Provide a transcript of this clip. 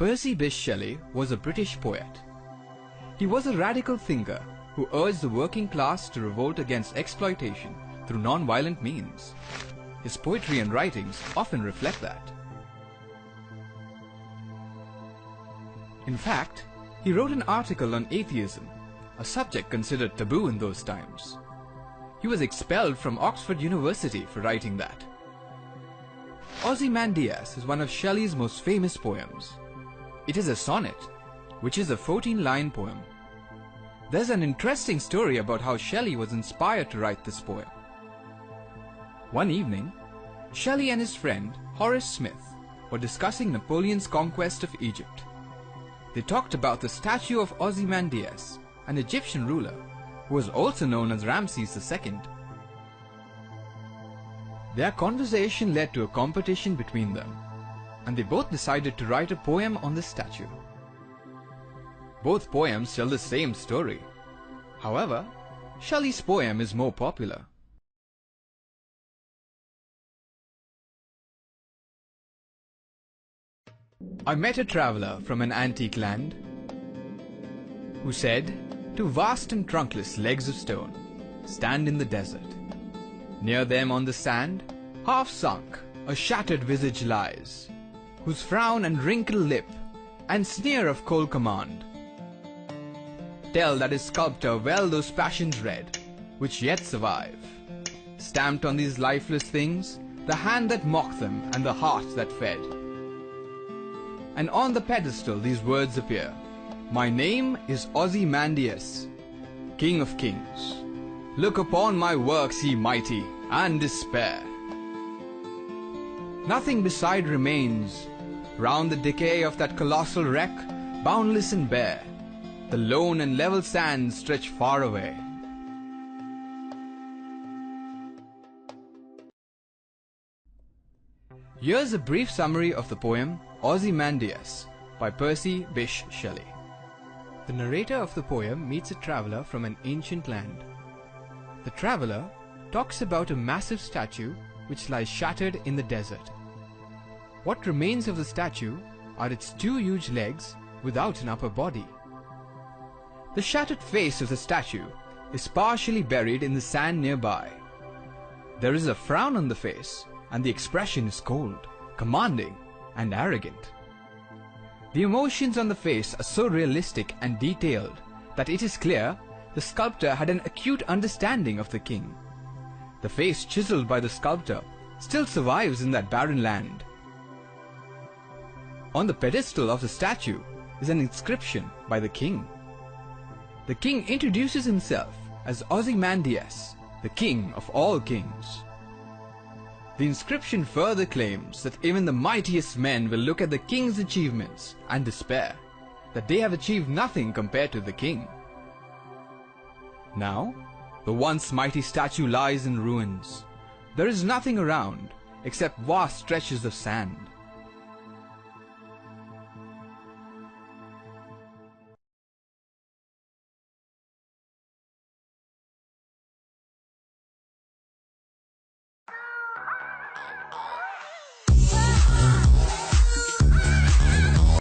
Percy Bysshe Shelley was a British poet. He was a radical thinker who urged the working class to revolt against exploitation through non-violent means. His poetry and writings often reflect that. In fact, he wrote an article on atheism, a subject considered taboo in those times. He was expelled from Oxford University for writing that. Ozymandias is one of Shelley's most famous poems. It is a sonnet, which is a 14-line poem. There's an interesting story about how Shelley was inspired to write this poem. One evening, Shelley and his friend Horace Smith were discussing Napoleon's conquest of Egypt. They talked about the statue of Ozymandias, an Egyptian ruler who was also known as Ramses II. Their conversation led to a competition between them, and they both decided to write a poem on the statue. Both poems tell the same story. However, Shelley's poem is more popular. I met a traveller from an antique land who said, "Two vast and trunkless legs of stone stand in the desert. Near them on the sand, half sunk, a shattered visage lies, whose frown and wrinkled lip and sneer of cold command tell that his sculptor well those passions read, which yet survive. Stamped on these lifeless things, the hand that mocked them and the heart that fed. And on the pedestal these words appear, My name is Ozymandias, King of Kings. Look upon my works, ye mighty, and despair. Nothing beside remains. Round the decay of that colossal wreck, boundless and bare, the lone and level sands stretch far away." Here's a brief summary of the poem Ozymandias by Percy Bysshe Shelley. The narrator of the poem meets a traveller from an ancient land. The traveller talks about a massive statue which lies shattered in the desert. What remains of the statue are its two huge legs without an upper body. The shattered face of the statue is partially buried in the sand nearby. There is a frown on the face, and the expression is cold, commanding, and arrogant. The emotions on the face are so realistic and detailed that it is clear the sculptor had an acute understanding of the king. The face chiseled by the sculptor still survives in that barren land. On the pedestal of the statue is an inscription by the king. The king introduces himself as Ozymandias, the king of all kings. The inscription further claims that even the mightiest men will look at the king's achievements and despair, that they have achieved nothing compared to the king. Now, the once mighty statue lies in ruins. There is nothing around except vast stretches of sand.